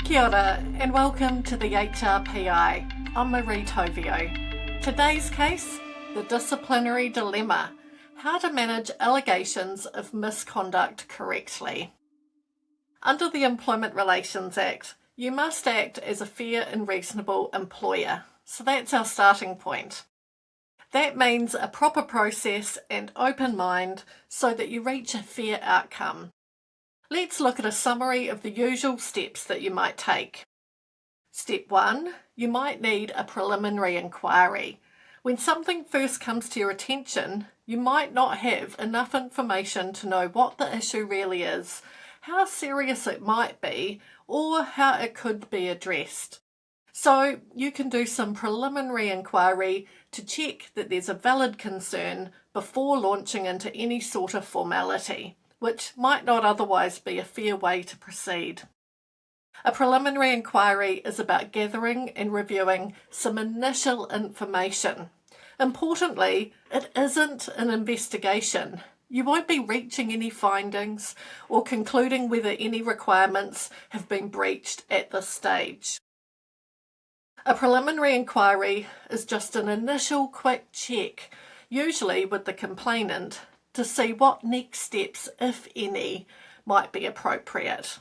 Kia ora and welcome to the HRPI. I'm Marie Tovio. Today's case, the Disciplinary Dilemma, how to manage allegations of misconduct correctly. Under the Employment Relations Act, you must act as a fair and reasonable employer. So that's our starting point. That means a proper process and open mind so that you reach a fair outcome. Let's look at a summary of the usual steps that you might take. Step 1, you might need a preliminary inquiry. When something first comes to your attention, you might not have enough information to know what the issue really is, how serious it might be, or how it could be addressed. So you can do some preliminary inquiry to check that there's a valid concern before launching into any sort of formality, which might not otherwise be a fair way to proceed. A preliminary inquiry is about gathering and reviewing some initial information. Importantly, it isn't an investigation. You won't be reaching any findings or concluding whether any requirements have been breached at this stage. A preliminary inquiry is just an initial quick check, usually with the complainant, to see what next steps, if any, might be appropriate.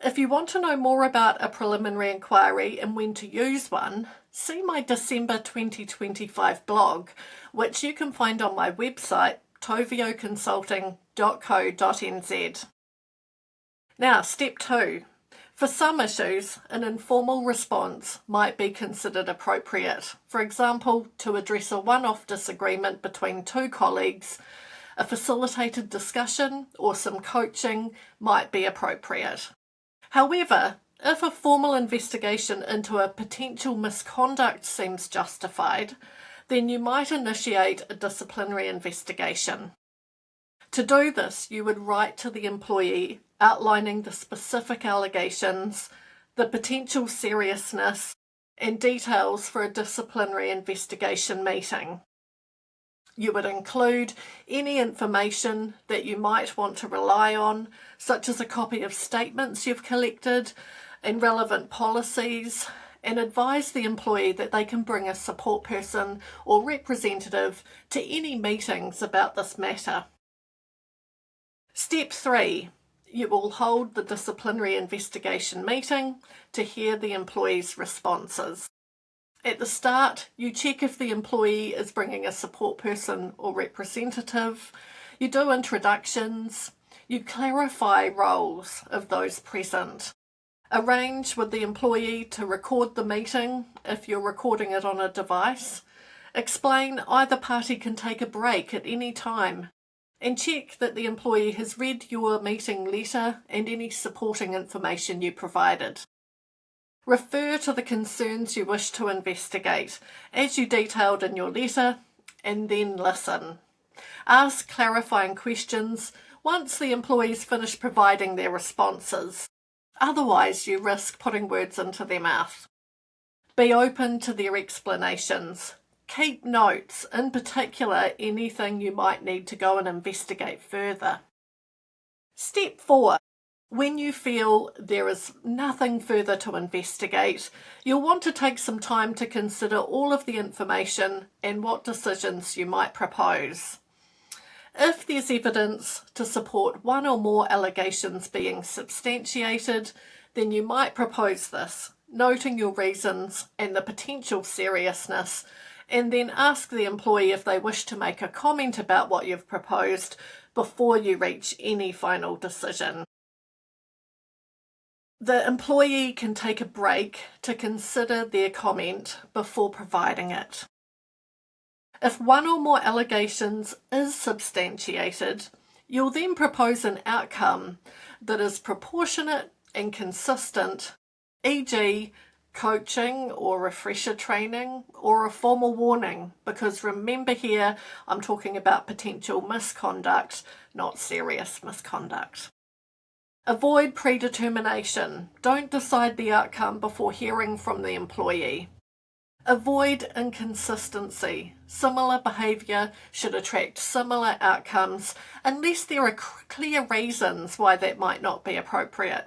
If you want to know more about a preliminary inquiry and when to use one, see my December 2025 blog, which you can find on my website, tovioconsulting.co.nz. Now, step 2. For some issues, an informal response might be considered appropriate. For example, to address a one-off disagreement between two colleagues, a facilitated discussion or some coaching might be appropriate. However, if a formal investigation into a potential misconduct seems justified, then you might initiate a disciplinary investigation. To do this, you would write to the employee outlining the specific allegations, the potential seriousness, and details for a disciplinary investigation meeting. You would include any information that you might want to rely on, such as a copy of statements you've collected and relevant policies, and advise the employee that they can bring a support person or representative to any meetings about this matter. Step 3. You will hold the disciplinary investigation meeting to hear the employee's responses. At the start, you check if the employee is bringing a support person or representative. You do introductions. You clarify roles of those present. Arrange with the employee to record the meeting if you're recording it on a device. Explain either party can take a break at any time. And check that the employee has read your meeting letter and any supporting information you provided. Refer to the concerns you wish to investigate, as you detailed in your letter, and then listen. Ask clarifying questions once the employees finish providing their responses. Otherwise, you risk putting words into their mouth. Be open to their explanations. Keep notes, in particular anything you might need to go and investigate further. Step 4. When you feel there is nothing further to investigate, you'll want to take some time to consider all of the information and what decisions you might propose. If there's evidence to support one or more allegations being substantiated, then you might propose this, noting your reasons and the potential seriousness, and then ask the employee if they wish to make a comment about what you've proposed before you reach any final decision. The employee can take a break to consider their comment before providing it. If one or more allegations is substantiated, you'll then propose an outcome that is proportionate and consistent, e.g., coaching or refresher training or a formal warning, because remember here I'm talking about potential misconduct, not serious misconduct. Avoid predetermination. Don't decide the outcome before hearing from the employee. Avoid inconsistency. Similar behaviour should attract similar outcomes unless there are clear reasons why that might not be appropriate.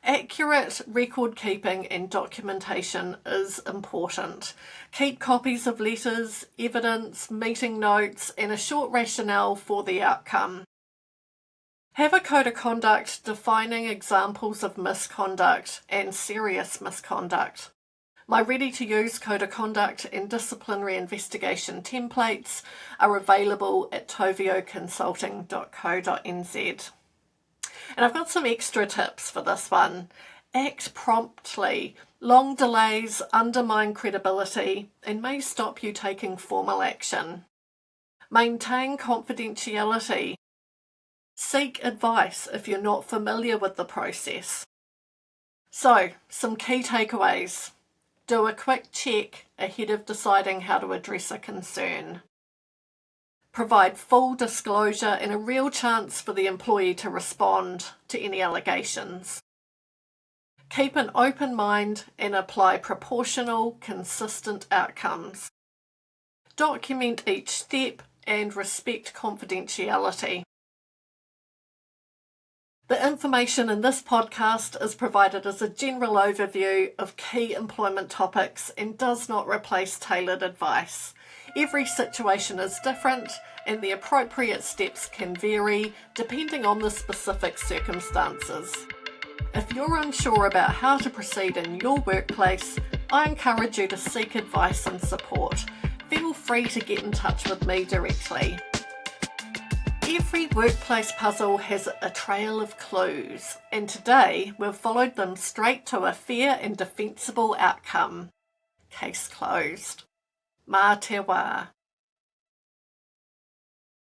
Accurate record keeping and documentation is important. Keep copies of letters, evidence, meeting notes, and a short rationale for the outcome. Have a code of conduct defining examples of misconduct and serious misconduct. My ready-to-use code of conduct and disciplinary investigation templates are available at tovioconsulting.co.nz. And I've got some extra tips for this one. Act promptly. Long delays undermine credibility and may stop you taking formal action. Maintain confidentiality. Seek advice if you're not familiar with the process. So, some key takeaways. Do a quick check ahead of deciding how to address a concern. Provide full disclosure and a real chance for the employee to respond to any allegations. Keep an open mind and apply proportional, consistent outcomes. Document each step and respect confidentiality. The information in this podcast is provided as a general overview of key employment topics and does not replace tailored advice. Every situation is different and the appropriate steps can vary depending on the specific circumstances. If you're unsure about how to proceed in your workplace, I encourage you to seek advice and support. Feel free to get in touch with me directly. Every workplace puzzle has a trail of clues, and today we've followed them straight to a fair and defensible outcome. Case closed. Mā te wā.